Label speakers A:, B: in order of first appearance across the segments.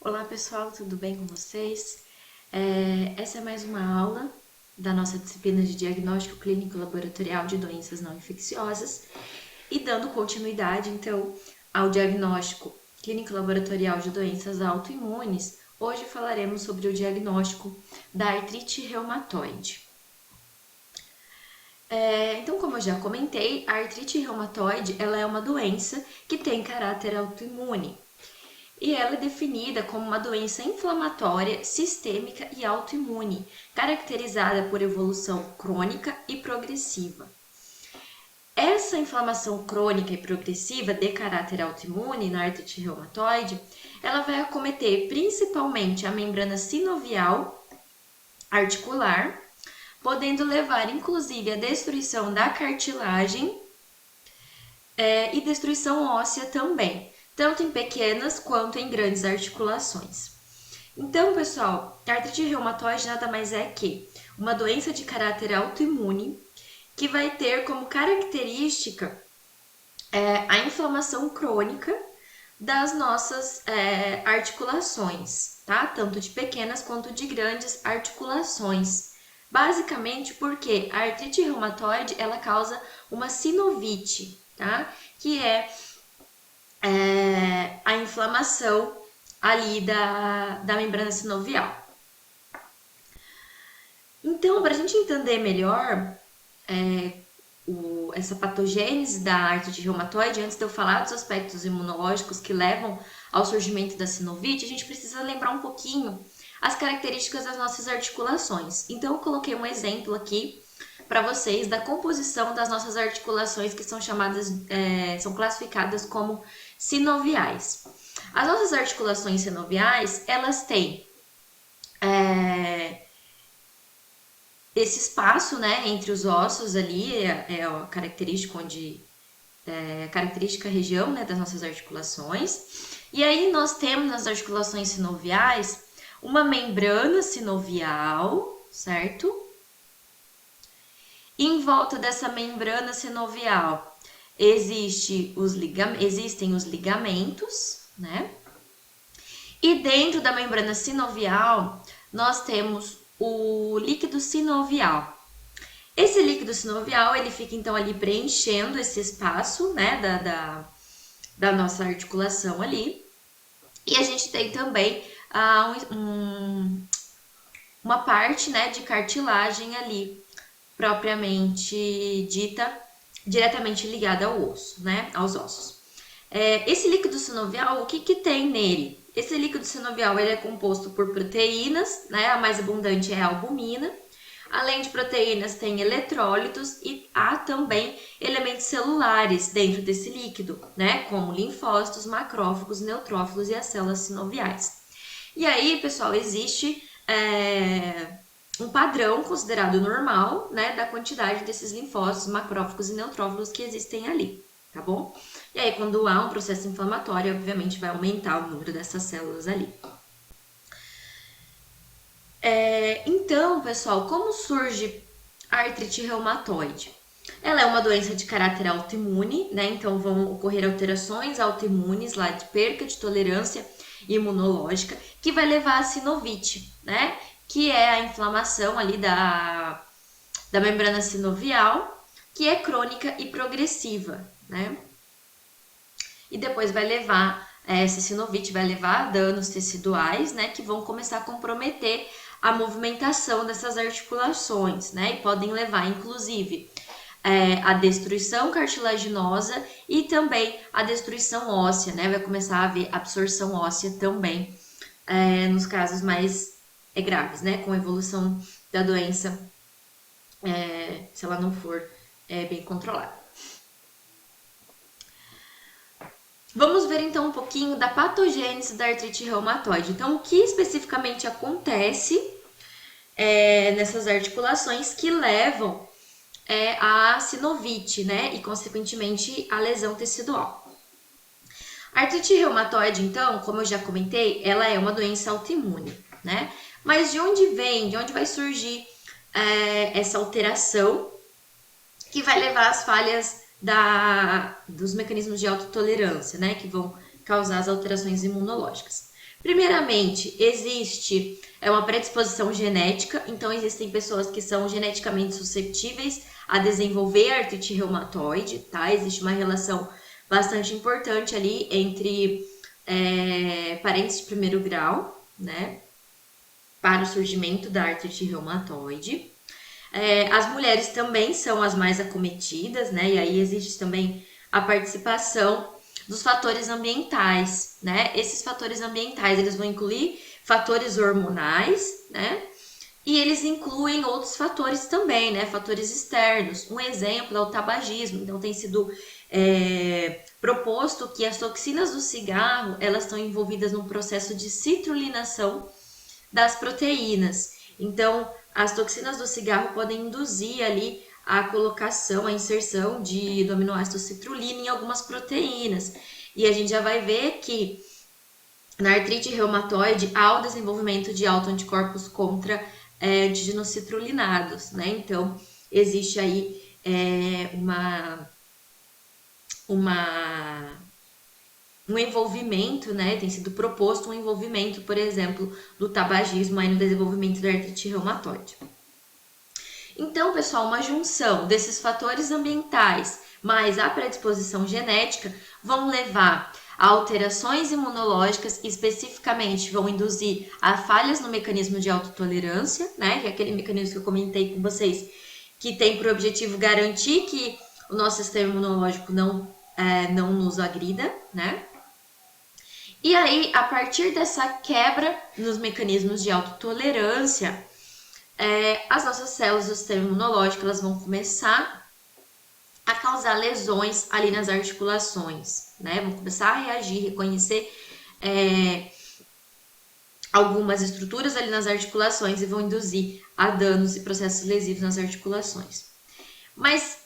A: Olá pessoal, tudo bem com vocês? Essa é mais uma aula da nossa disciplina de Diagnóstico Clínico Laboratorial de Doenças Não Infecciosas e dando continuidade então ao diagnóstico clínico laboratorial de doenças autoimunes, hoje falaremos sobre o diagnóstico da artrite reumatoide. Então, como eu já comentei, a artrite reumatoide ela é uma doença que tem caráter autoimune e ela é definida como uma doença inflamatória, sistêmica e autoimune, caracterizada por evolução crônica e progressiva. Essa inflamação crônica e progressiva de caráter autoimune na artrite reumatoide, ela vai acometer principalmente a membrana sinovial articular, podendo levar inclusive à destruição da cartilagem e destruição óssea também, tanto em pequenas quanto em grandes articulações. Então, pessoal, a artrite reumatoide nada mais é que uma doença de caráter autoimune que vai ter como característica a inflamação crônica das nossas articulações, tá? Tanto de pequenas quanto de grandes articulações. Basicamente porque a artrite reumatoide ela causa uma sinovite, tá? Que é a inflamação ali da membrana sinovial. Então, para a gente entender melhor essa patogênese da artrite reumatoide, antes de eu falar dos aspectos imunológicos que levam ao surgimento da sinovite, a gente precisa lembrar um pouquinho as características das nossas articulações. Então, eu coloquei um exemplo aqui para vocês da composição das nossas articulações que são chamadas, são classificadas como sinoviais. As nossas articulações sinoviais, elas têm esse espaço, né, entre os ossos ali, é a característica a característica região, né, das nossas articulações. E aí nós temos nas articulações sinoviais uma membrana sinovial, certo? E em volta dessa membrana sinovial existem os ligamentos, né? E dentro da membrana sinovial nós temos o líquido sinovial. Esse líquido sinovial ele fica então ali preenchendo esse espaço, né, da nossa articulação ali. E a gente tem também uma parte, né, de cartilagem ali, propriamente dita, diretamente ligada ao osso, né, aos ossos. Esse líquido sinovial, o que tem nele? Esse líquido sinovial ele é composto por proteínas, né, a mais abundante é a albumina. Além de proteínas, tem eletrólitos e há também elementos celulares dentro desse líquido, né, como linfócitos, macrófagos, neutrófilos e as células sinoviais. E aí, pessoal, existe um padrão considerado normal, né, da quantidade desses linfócitos, macrófagos e neutrófilos que existem ali, tá bom? E aí, quando há um processo inflamatório, obviamente vai aumentar o número dessas células ali. Então, pessoal, como surge a artrite reumatoide? Ela é uma doença de caráter autoimune, né? Então vão ocorrer alterações autoimunes lá de perca de tolerância imunológica, que vai levar à sinovite, né? Que é a inflamação ali da membrana sinovial, que é crônica e progressiva, né? E depois vai levar, essa sinovite vai levar a danos teciduais, né? Que vão começar a comprometer a movimentação dessas articulações, né? E podem levar, inclusive, a destruição cartilaginosa e também a destruição óssea, né? Vai começar a haver absorção óssea também, nos casos mais graves, né? Com a evolução da doença, se ela não for bem controlada. Vamos ver então um pouquinho da patogênese da artrite reumatoide. Então, o que especificamente acontece nessas articulações que levam a sinovite, né? E, consequentemente, a lesão tecidual. A artrite reumatoide, então, como eu já comentei, ela é uma doença autoimune, né? Mas de onde vem, de onde vai surgir essa alteração que vai levar às falhas dos mecanismos de autotolerância, né? Que vão causar as alterações imunológicas. Primeiramente, existe uma predisposição genética, então existem pessoas que são geneticamente suscetíveis a desenvolver artrite reumatoide, tá? Existe uma relação bastante importante ali entre parentes de primeiro grau, né? Para o surgimento da artrite reumatoide. As mulheres também são as mais acometidas, né? E aí existe também a participação dos fatores ambientais, né? Esses fatores ambientais, eles vão incluir fatores hormonais, né? E eles incluem outros fatores também, né? Fatores externos. Um exemplo é o tabagismo. Então, tem sido proposto que as toxinas do cigarro, elas estão envolvidas num processo de citrulinação das proteínas. Então, as toxinas do cigarro podem induzir ali a colocação, a inserção do aminoácido citrulina em algumas proteínas. E a gente já vai ver que na artrite reumatoide há o desenvolvimento de autoanticorpos contra antígenos citrulinados, né? Então, existe aí um envolvimento, né? Tem sido proposto um envolvimento, por exemplo, do tabagismo aí no desenvolvimento da artrite reumatoide. Então, pessoal, uma junção desses fatores ambientais mais a predisposição genética vão levar a alterações imunológicas, especificamente vão induzir a falhas no mecanismo de autotolerância, né? Que é aquele mecanismo que eu comentei com vocês, que tem por objetivo garantir que o nosso sistema imunológico não nos agrida, né? E aí, a partir dessa quebra nos mecanismos de autotolerância, as nossas células do sistema imunológico elas vão começar a causar lesões ali nas articulações, né? Vão começar a reagir, reconhecer algumas estruturas ali nas articulações e vão induzir a danos e processos lesivos nas articulações. Mas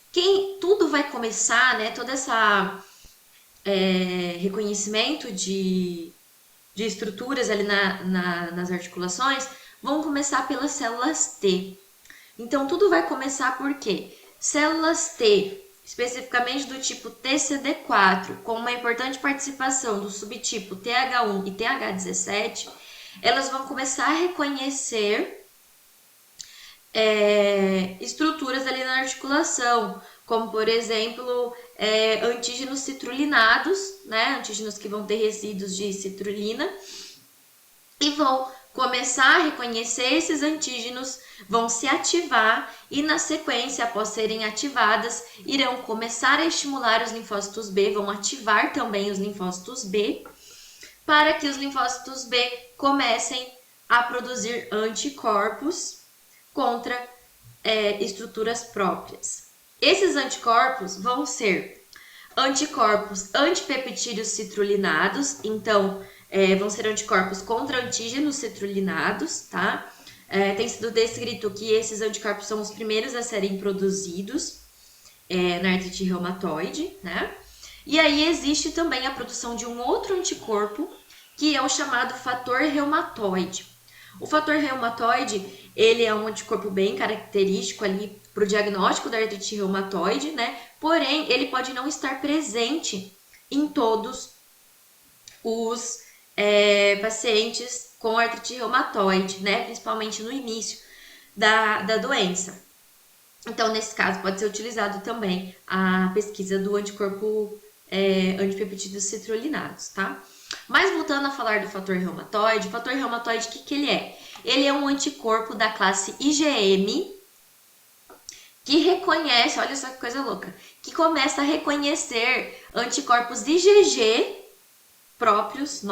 A: tudo vai começar, né? Toda essa reconhecimento de estruturas ali nas articulações vão começar pelas células T. Então, tudo vai começar por quê? Células T, especificamente do tipo TCD4, com uma importante participação do subtipo TH1 e TH17, elas vão começar a reconhecer estruturas ali na articulação, como, por exemplo, antígenos citrulinados, né? Antígenos que vão ter resíduos de citrulina, e vão começar a reconhecer esses antígenos, vão se ativar e, na sequência, após serem ativadas, irão começar a estimular os linfócitos B, vão ativar também os linfócitos B, para que os linfócitos B comecem a produzir anticorpos contra estruturas próprias. Esses anticorpos vão ser anticorpos antipeptídeos citrulinados, então vão ser anticorpos contra antígenos citrulinados, tá? Tem sido descrito que esses anticorpos são os primeiros a serem produzidos na artrite reumatoide, né? E aí existe também a produção de um outro anticorpo, que é o chamado fator reumatoide. O fator reumatoide, ele é um anticorpo bem característico ali para o diagnóstico da artrite reumatoide, né? Porém, ele pode não estar presente em todos os pacientes com artrite reumatoide, né? Principalmente no início da doença. Então, nesse caso, pode ser utilizado também a pesquisa do anticorpo antipeptídeos citrulinados, tá? Mas voltando a falar do fator reumatoide, o fator reumatoide, o que ele é? Ele é um anticorpo da classe IgM que reconhece, olha só que coisa louca, que começa a reconhecer anticorpos IgG próprios,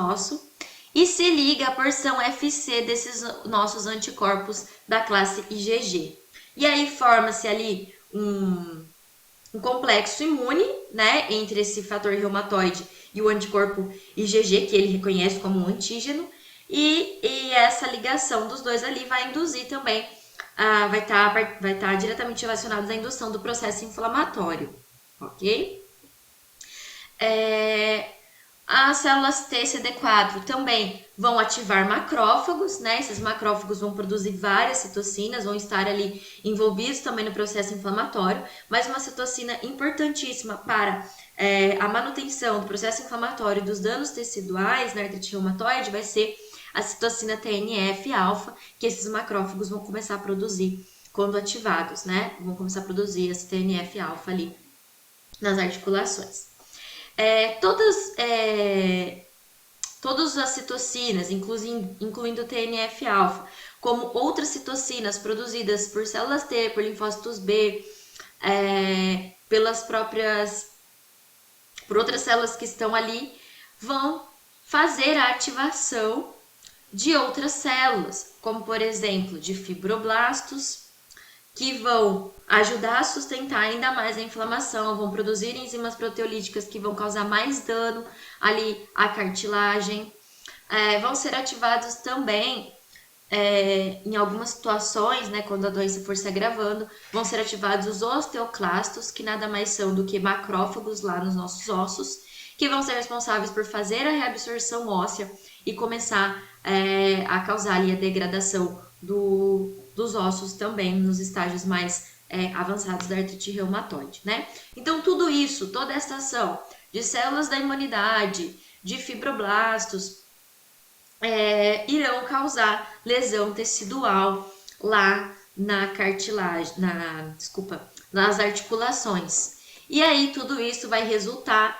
A: e se liga à porção FC desses nossos anticorpos da classe IgG. E aí forma-se ali um complexo imune, né, entre esse fator reumatoide e o anticorpo IgG, que ele reconhece como um antígeno, e essa ligação dos dois ali vai induzir também, vai estar diretamente relacionado à indução do processo inflamatório, ok? As células TCD4 também vão ativar macrófagos, né? Esses macrófagos vão produzir várias citocinas, vão estar ali envolvidos também no processo inflamatório, mas uma citocina importantíssima para a manutenção do processo inflamatório dos danos teciduais na artrite reumatoide vai ser a citocina TNF-alfa, que esses macrófagos vão começar a produzir quando ativados, né? Vão começar a produzir esse TNF-alfa ali nas articulações. Todas as citocinas, incluindo o TNF-alfa, como outras citocinas produzidas por células T, por linfócitos B, por outras células que estão ali, vão fazer a ativação de outras células, como por exemplo de fibroblastos, que vão ajudar a sustentar ainda mais a inflamação, vão produzir enzimas proteolíticas que vão causar mais dano ali à cartilagem. Vão ser ativados também em algumas situações, né, quando a doença for se agravando, vão ser ativados os osteoclastos, que nada mais são do que macrófagos lá nos nossos ossos, que vão ser responsáveis por fazer a reabsorção óssea e começar a causar ali a degradação dos ossos também nos estágios mais avançados da artrite reumatoide, né? Então, tudo isso, toda essa ação de células da imunidade, de fibroblastos, irão causar lesão tecidual lá na cartilagem, nas articulações. E aí tudo isso vai resultar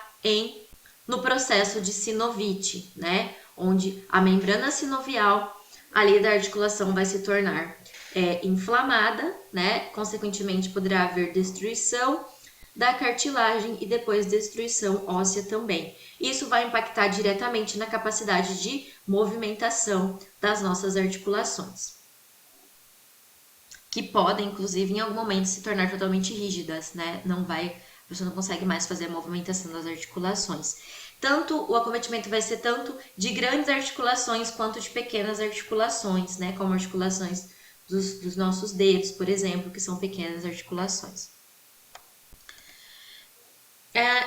A: no processo de sinovite, né? Onde a membrana sinovial ali da articulação vai se tornar inflamada, né? Consequentemente poderá haver destruição da cartilagem e depois destruição óssea também. Isso vai impactar diretamente na capacidade de movimentação das nossas articulações, que podem, inclusive, em algum momento se tornar totalmente rígidas, né? A pessoa não consegue mais fazer a movimentação das articulações. O acometimento vai ser tanto de grandes articulações quanto de pequenas articulações, né? Como articulações dos nossos dedos, por exemplo, que são pequenas articulações.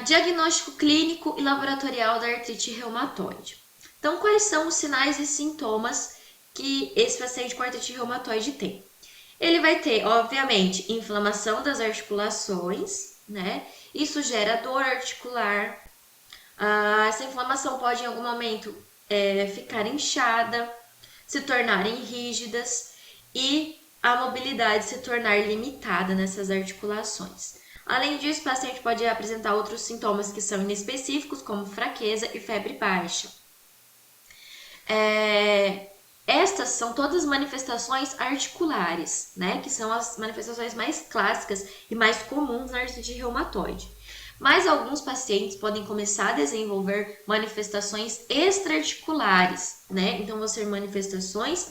A: Diagnóstico clínico e laboratorial da artrite reumatoide. Então, quais são os sinais e sintomas que esse paciente com artrite reumatoide tem? Ele vai ter, obviamente, inflamação das articulações, né? Isso gera dor articular. Essa inflamação pode, em algum momento, ficar inchada, se tornarem rígidas e a mobilidade se tornar limitada nessas articulações. Além disso, o paciente pode apresentar outros sintomas que são inespecíficos, como fraqueza e febre baixa. Estas são todas manifestações articulares, né? Que são as manifestações mais clássicas e mais comuns na artrite reumatoide. Mas alguns pacientes podem começar a desenvolver manifestações extraarticulares, né? Então, vão ser manifestações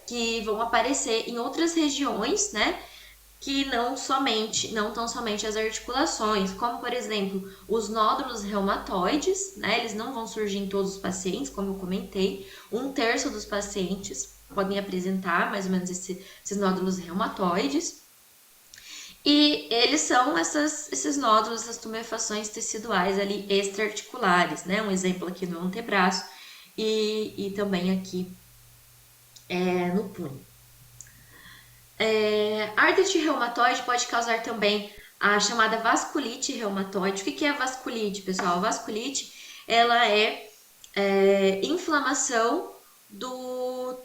A: que vão aparecer em outras regiões, né? Que não tão somente as articulações, como por exemplo, os nódulos reumatoides, né? Eles não vão surgir em todos os pacientes, como eu comentei. 1/3 dos pacientes podem apresentar mais ou menos esses nódulos reumatoides. E eles são esses nódulos, essas tumefações teciduais ali extraarticulares, né? Um exemplo aqui no antebraço e também aqui no punho. A artrite reumatoide pode causar também a chamada vasculite reumatoide. O que é a vasculite, pessoal? A vasculite, ela é inflamação do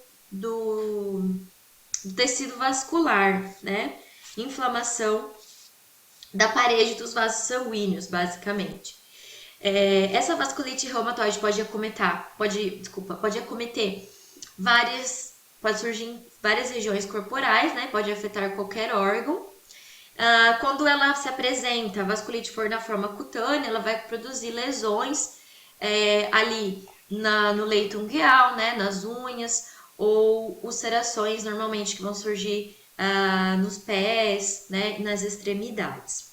A: tecido vascular, né? Inflamação da parede dos vasos sanguíneos, basicamente. Essa vasculite reumatoide pode acometer pode surgir em várias regiões corporais, né? Pode afetar qualquer órgão. Quando ela se apresenta, a vasculite for na forma cutânea, ela vai produzir lesões ali no leito ungueal, né? Nas unhas, ou ulcerações normalmente que vão surgir nos pés, né? E nas extremidades.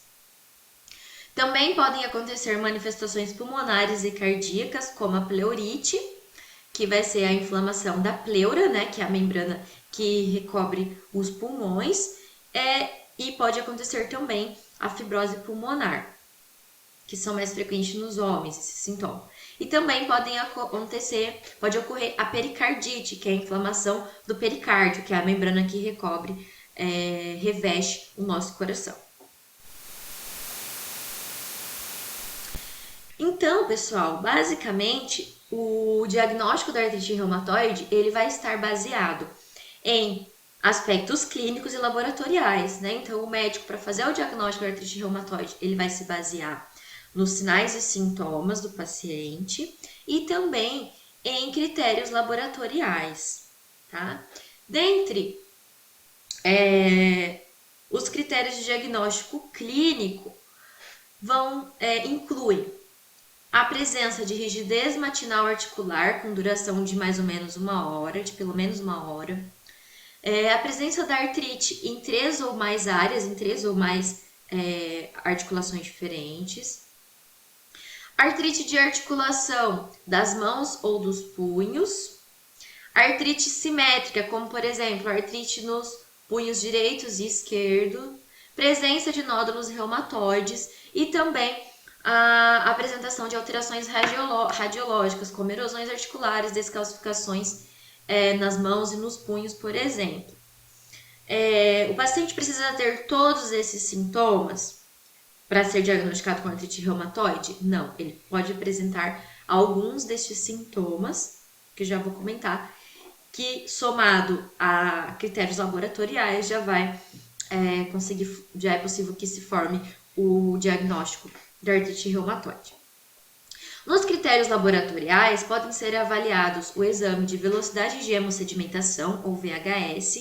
A: Também podem acontecer manifestações pulmonares e cardíacas, como a pleurite, que vai ser a inflamação da pleura, né, que é a membrana que recobre os pulmões, e pode acontecer também a fibrose pulmonar, que são mais frequentes nos homens, esse sintoma. E também pode ocorrer a pericardite, que é a inflamação do pericárdio, que é a membrana que reveste o nosso coração. Então, pessoal, basicamente, o diagnóstico da artrite reumatoide, ele vai estar baseado em aspectos clínicos e laboratoriais, né? Então, o médico, para fazer o diagnóstico da artrite reumatoide, ele vai se basear nos sinais e sintomas do paciente e também em critérios laboratoriais, tá? Dentre os critérios de diagnóstico clínico incluem a presença de rigidez matinal articular com duração de mais ou menos 1 hora, de pelo menos 1 hora. A presença da artrite em 3 ou mais áreas, em 3 ou mais articulações diferentes. Artrite de articulação das mãos ou dos punhos. Artrite simétrica, como por exemplo, artrite nos punhos direitos e esquerdo. Presença de nódulos reumatoides e também a apresentação de alterações radiológicas, como erosões articulares, descalcificações nas mãos e nos punhos, por exemplo. O paciente precisa ter todos esses sintomas para ser diagnosticado com artrite reumatoide? Não, ele pode apresentar alguns destes sintomas, que eu já vou comentar, que somado a critérios laboratoriais já é possível que se forme o diagnóstico da artrite reumatoide. Nos critérios laboratoriais, podem ser avaliados o exame de velocidade de hemossedimentação, ou VHS,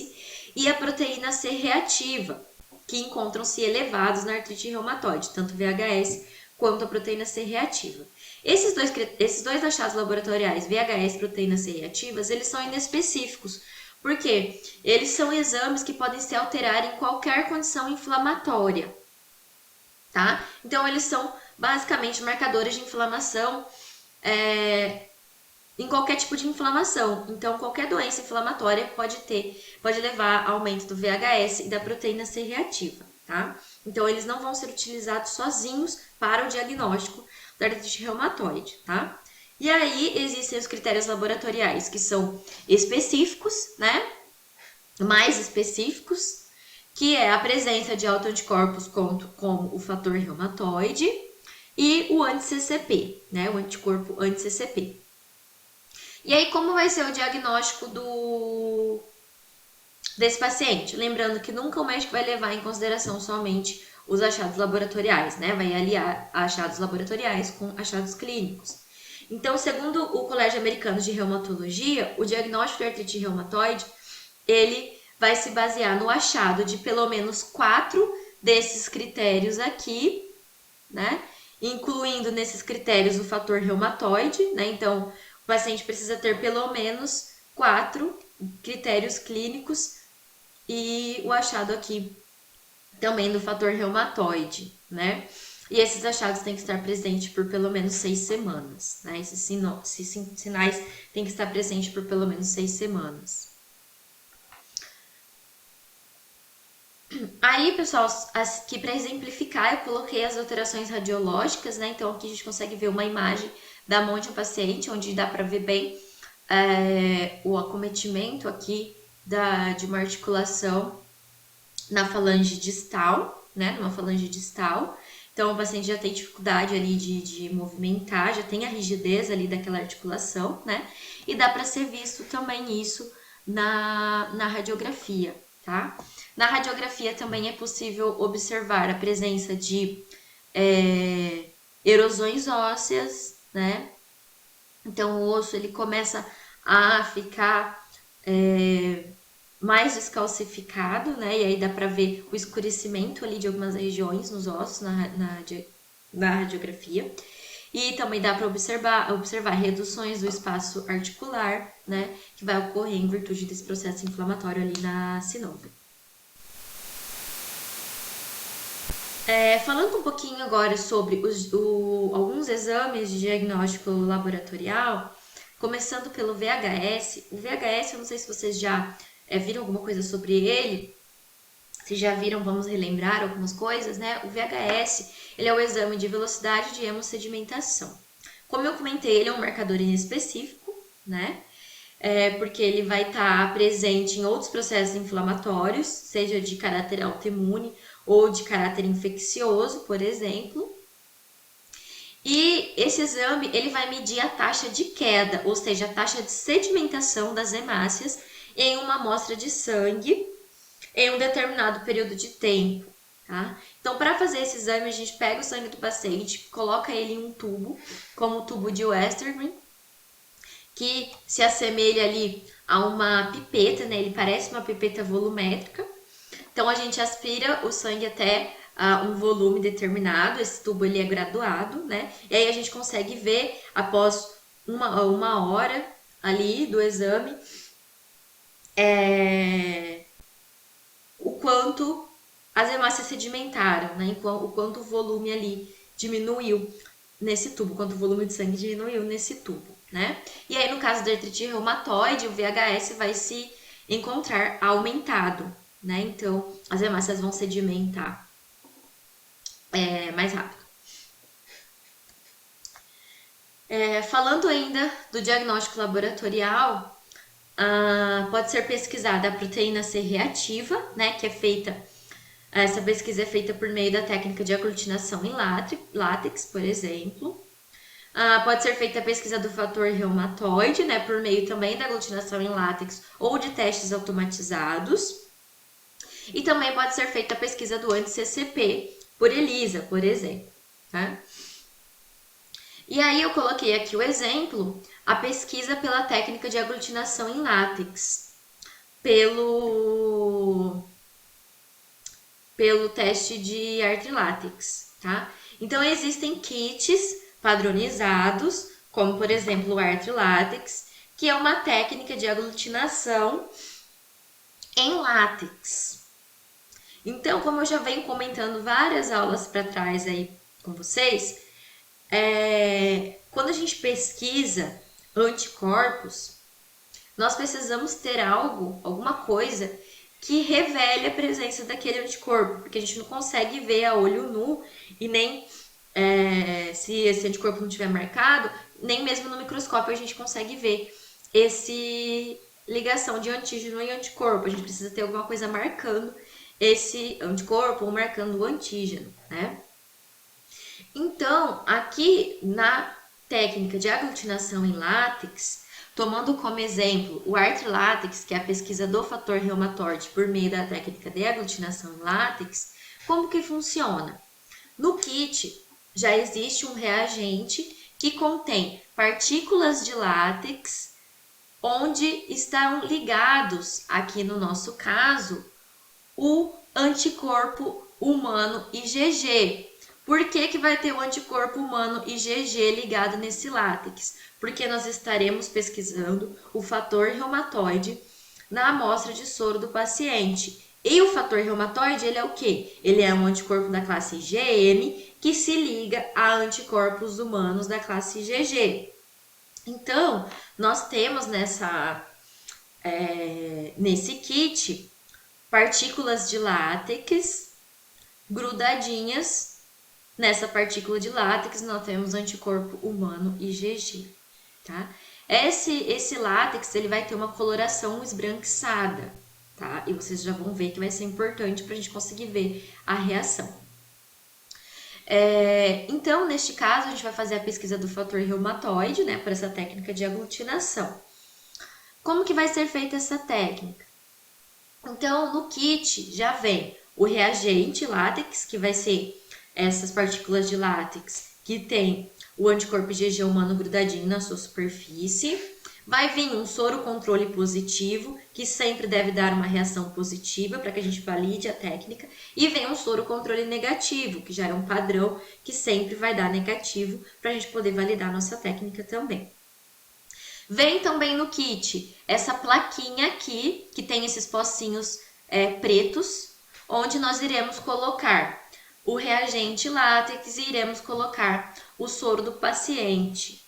A: e a proteína C reativa, que encontram-se elevados na artrite reumatoide, tanto VHS quanto a proteína C reativa. Esses dois achados laboratoriais, VHS e proteína C reativas, eles são inespecíficos, porque eles são exames que podem se alterar em qualquer condição inflamatória, tá? Então, eles são basicamente marcadores de inflamação em qualquer tipo de inflamação. Então, qualquer doença inflamatória pode levar ao aumento do VHS e da proteína C reativa, tá? Então, eles não vão ser utilizados sozinhos para o diagnóstico da artrite reumatoide, tá? E aí, existem os critérios laboratoriais que são específicos, né? Mais específicos, que é a presença de autoanticorpos como o fator reumatoide e o anti-CCP, né? O anticorpo anti-CCP. E aí, como vai ser o diagnóstico desse paciente? Lembrando que nunca o médico vai levar em consideração somente os achados laboratoriais, né? Vai aliar achados laboratoriais com achados clínicos. Então, segundo o Colégio Americano de Reumatologia, o diagnóstico de artrite reumatoide, ele vai se basear no achado de pelo menos 4 desses critérios aqui, né? Incluindo nesses critérios o fator reumatoide, né? Então, o paciente precisa ter pelo menos 4 critérios clínicos e o achado aqui também do fator reumatoide, né? E esses achados têm que estar presentes por pelo menos 6 semanas, né? Esses sinais têm que estar presentes por pelo menos 6 semanas. Aí, pessoal, aqui para exemplificar, eu coloquei as alterações radiológicas, né? Então, aqui a gente consegue ver uma imagem da mão de um paciente, onde dá para ver bem o acometimento aqui de uma articulação na falange distal, né? Numa falange distal. Então, o paciente já tem dificuldade ali de movimentar, já tem a rigidez ali daquela articulação, né? E dá para ser visto também isso na radiografia, tá? Na radiografia também é possível observar a presença de erosões ósseas, né? Então, o osso ele começa a ficar mais descalcificado, né? E aí dá para ver o escurecimento ali de algumas regiões nos ossos na radiografia. E também dá para observar reduções do espaço articular, né? Que vai ocorrer em virtude desse processo inflamatório ali na sinovia. Falando um pouquinho agora sobre alguns exames de diagnóstico laboratorial, começando pelo VHS. O VHS, eu não sei se vocês já viram alguma coisa sobre ele. Se já viram, vamos relembrar algumas coisas, né? O VHS, ele é o exame de velocidade de hemossedimentação. Como eu comentei, ele é um marcador inespecífico, né? Porque ele vai estar presente em outros processos inflamatórios, seja de caráter autoimune ou de caráter infeccioso, por exemplo. E esse exame ele vai medir a taxa de queda, ou seja, a taxa de sedimentação das hemácias em uma amostra de sangue em um determinado período de tempo. Tá? Então, para fazer esse exame, a gente pega o sangue do paciente, coloca ele em um tubo, como o tubo de Westergren, que se assemelha ali a uma pipeta, né? Ele parece uma pipeta volumétrica. Então, a gente aspira o sangue até um volume determinado, esse tubo ele é graduado, né? E aí a gente consegue ver, após uma hora ali do exame, o quanto as hemácias sedimentaram, né? O quanto o volume ali diminuiu nesse tubo, quanto o volume de sangue diminuiu nesse tubo, né? E aí, no caso da artrite reumatoide, o VHS vai se encontrar aumentado, né? Então, as hemácias vão sedimentar mais rápido. Falando ainda do diagnóstico laboratorial, pode ser pesquisada a proteína C reativa, né? Que é feita essa pesquisa é feita por meio da técnica de aglutinação em látex, por exemplo. Pode ser feita a pesquisa do fator reumatoide, né, por meio também da aglutinação em látex ou de testes automatizados. E também pode ser feita a pesquisa do anti-CCP por ELISA, por exemplo. Tá? E aí eu coloquei aqui o exemplo, a pesquisa pela técnica de aglutinação em látex, pelo teste de artrilátex, tá? Então, existem kits padronizados, como, por exemplo, o artrilátex, que é uma técnica de aglutinação em látex. Então, como eu já venho comentando várias aulas para trás aí com vocês, quando a gente pesquisa anticorpos, nós precisamos ter alguma coisa que revele a presença daquele anticorpo, porque a gente não consegue ver a olho nu e nem se esse anticorpo não estiver marcado, nem mesmo no microscópio a gente consegue ver esse ligação de antígeno e anticorpo. A gente precisa ter alguma coisa marcando esse anticorpo ou marcando o antígeno, né? Então, aqui na técnica de aglutinação em látex, tomando como exemplo o artrilátex, que é a pesquisa do fator reumatoide por meio da técnica de aglutinação em látex, como que funciona? No kit já existe um reagente que contém partículas de látex, onde estão ligados, aqui no nosso caso, o anticorpo humano IgG. Por que vai ter o anticorpo humano IgG ligado nesse látex? Porque nós estaremos pesquisando o fator reumatoide na amostra de soro do paciente. E o fator reumatoide, ele é o quê? Ele é um anticorpo da classe IgM que se liga a anticorpos humanos da classe IgG. Então, nós temos nesse kit partículas de látex grudadinhas. Nessa partícula de látex, nós temos anticorpo humano IgG, tá? Esse látex, ele vai ter uma coloração esbranquiçada, tá? E vocês já vão ver que vai ser importante para a gente conseguir ver a reação. Então, neste caso, a gente vai fazer a pesquisa do fator reumatoide, né? Por essa técnica de aglutinação. Como que vai ser feita essa técnica? Então, no kit já vem o reagente látex, que vai ser essas partículas de látex que tem o anticorpo IgG humano grudadinho na sua superfície. Vai vir um soro controle positivo, que sempre deve dar uma reação positiva para que a gente valide a técnica. E vem um soro controle negativo, que já é um padrão que sempre vai dar negativo para a gente poder validar a nossa técnica também. Vem também no kit essa plaquinha aqui, que tem esses pocinhos pretos, onde nós iremos colocar o reagente látex e iremos colocar o soro do paciente,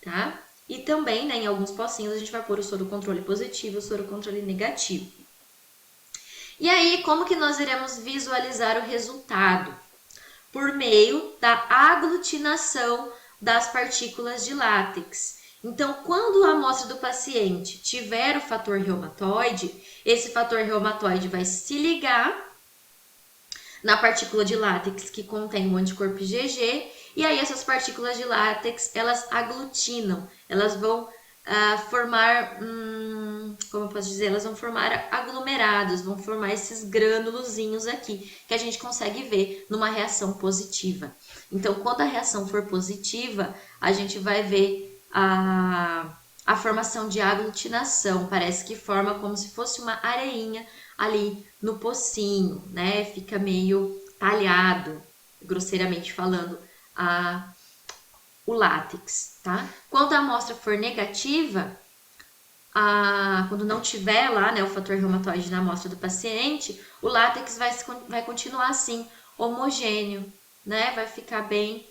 A: tá? E também, né, em alguns pocinhos, a gente vai pôr o soro controle positivo e o soro controle negativo. E aí, como que nós iremos visualizar o resultado? Por meio da aglutinação das partículas de látex. Então, quando a amostra do paciente tiver o fator reumatoide, esse fator reumatoide vai se ligar na partícula de látex que contém o anticorpo IgG E aí essas partículas de látex, elas aglutinam, elas vão formar, como eu posso dizer, elas vão formar aglomerados, vão formar esses grânulozinhos aqui, que a gente consegue ver numa reação positiva. Então, quando a reação for positiva, a gente vai ver a formação de aglutinação, parece que forma como se fosse uma areinha ali no pocinho, né? Fica meio talhado, grosseiramente falando, o látex, tá? Quando a amostra for negativa, quando não tiver lá, né, o fator reumatoide na amostra do paciente, o látex vai continuar assim, homogêneo, né? Vai ficar bem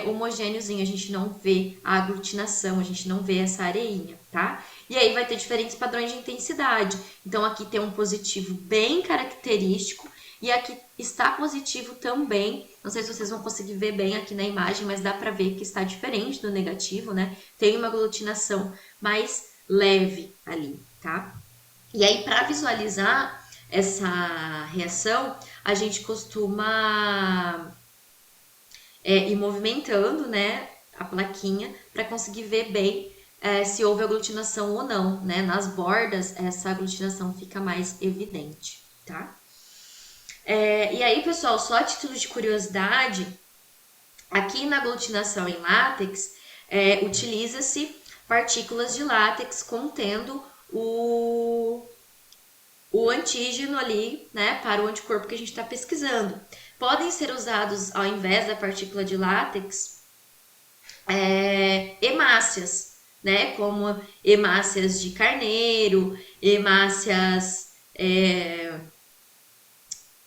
A: homogêneozinho, a gente não vê a aglutinação, a gente não vê essa areinha, tá? E aí vai ter diferentes padrões de intensidade. Então aqui tem um positivo bem característico e aqui está positivo também. Não sei se vocês vão conseguir ver bem aqui na imagem, mas dá para ver que está diferente do negativo, né? Tem uma aglutinação mais leve ali, tá? E aí, para visualizar essa reação, a gente costuma ir movimentando, né, a plaquinha para conseguir ver bem se houve aglutinação ou não, né? Nas bordas, essa aglutinação fica mais evidente, tá? E aí, pessoal, só a título de curiosidade, aqui na aglutinação em látex, utiliza-se partículas de látex contendo o antígeno ali, né, para o anticorpo que a gente está pesquisando. Podem ser usados, ao invés da partícula de látex, hemácias, né, como hemácias de carneiro, hemácias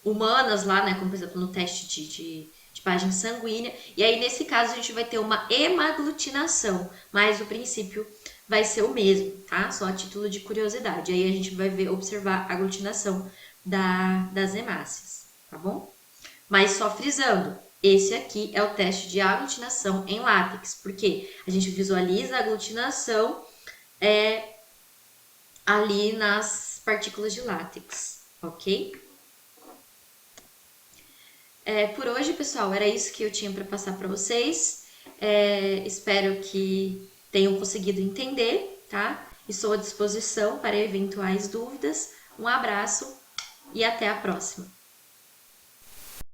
A: humanas lá, né, como por exemplo no teste de página sanguínea, e aí nesse caso a gente vai ter uma hemaglutinação, mas o princípio vai ser o mesmo, tá? Só a título de curiosidade. Aí a gente vai observar a aglutinação das hemácias, tá bom? Mas só frisando, esse aqui é o teste de aglutinação em látex, porque a gente visualiza a aglutinação ali nas partículas de látex, ok? Por hoje, pessoal, era isso que eu tinha para passar para vocês. Espero que tenham conseguido entender, tá? Estou à disposição para eventuais dúvidas. Um abraço e até a próxima!